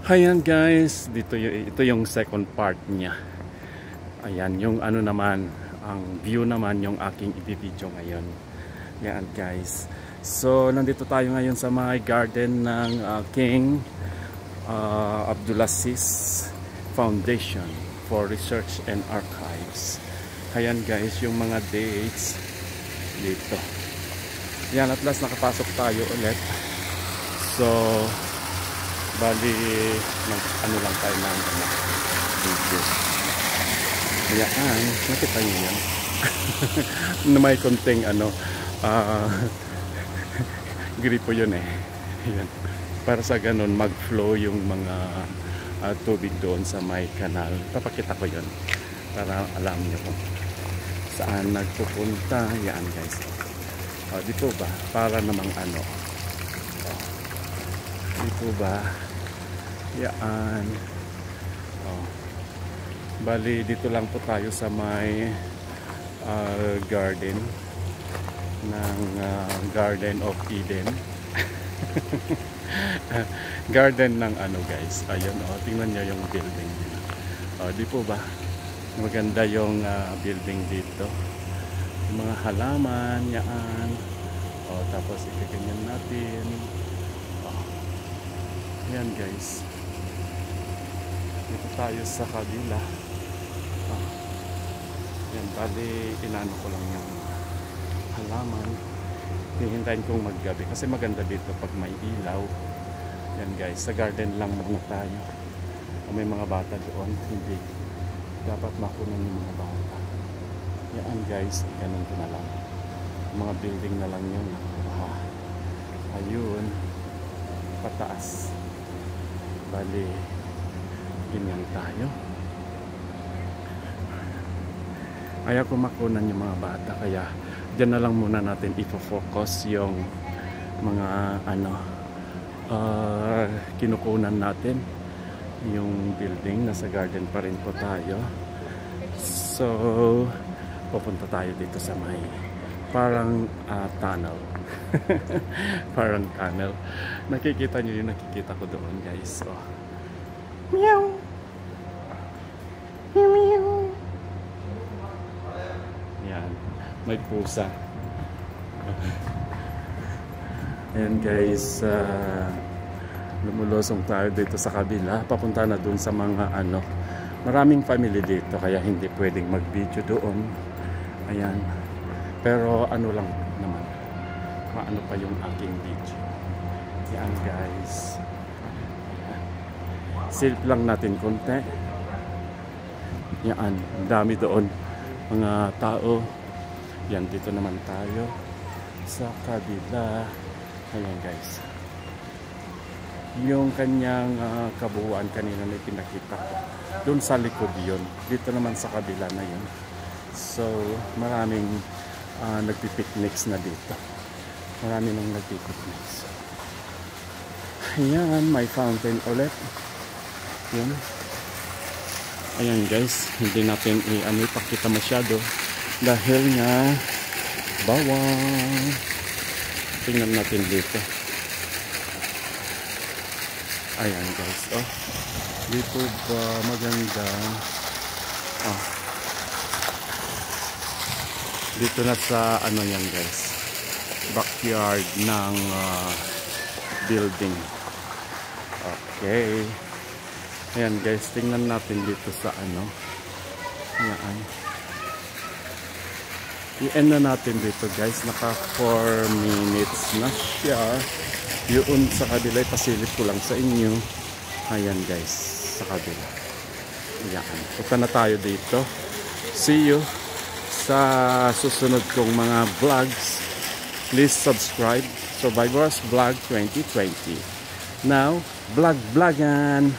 Ayan guys, ito yung second part niya. Ayan, yung ano naman, ang view naman yung aking i-video ngayon. Ayan guys. So, nandito tayo ngayon sa mga garden ng King Abdulaziz Foundation for Research and Archives. Ayan guys, yung mga dates dito. Ayan, at last nakapasok tayo ulit. So, bali, ano lang tayo ng video. Ayan, nakita nyo yan. Na may konting gripo yun eh. Ayan. Para sa ganun, mag-flow yung mga tubig doon sa may kanal. Papakita ko yun para alam nyo kung saan nagpupunta. Yan guys. Dito ba? Para namang ano. Dito ba? Yan. Bali, dito lang po tayo sa may garden ng Garden of Eden. Garden ng ano guys. Ayun, tingnan nyo yung building nila. Di po ba? Maganda yung building dito. Yung mga halaman, yan. Tapos ikaganyan natin. Yan guys. Dito tayo sa kabila. Yan, bali inano ko lang yung halaman. Hihintayin kong maggabi kasi maganda dito pag may ilaw. Yan guys, sa garden lang muna tayo. May mga bata doon, hindi dapat makunan yung mga bata. Yan guys, ganun ko na lang. Mga building na lang yun. Ayun, pataas. Bali, ganyan tayo. Ayaw ko makunan yung mga bata, kaya dyan na lang muna natin ifo-focus yung mga kinukunan natin. Yung building, nasa garden pa rin po tayo. So, pupunta tayo dito sa may parang tunnel. Parang tunnel. Nakikita nyo yung nakikita ko doon guys. Meow! Meow! Yan. May pusa. Ayan guys. Lumulusong tayo dito sa kabila. Papunta na dun sa mga maraming family dito. Kaya hindi pwedeng mag-video doon. Ayan. Pero ano lang naman. Maano pa yung aking video. Yan guys. Silp lang natin konti. Yan. Ang dami doon. Mga tao. Yan. Dito naman tayo. Sa kabila. Ayan guys. Yung kanyang kabuuan kanina na pinakita ko. Doon sa likod yun. Dito naman sa kabila na yun. So maraming nagpipikniks na dito. Marami nang nagpipikniks. Ayan, may fountain ulit. Yan. Ayan guys, hindi natin ipakita masyado dahil nga bawang. Tingnan natin dito. Ayan guys, dito ba maganda? Dito na sa yan guys, backyard ng building. Okay. Ayan guys, tingnan natin dito sa yan. I-end na natin dito guys, naka 4 minutes na siya. Yun sa kabila, pasilip ko lang sa inyo. Ayan guys, sa kabila. Ayan, punta na tayo dito. See you sa susunod kong mga vlogs. Please subscribe. Survivors Vlog 2020. Now, vlog-vlogan.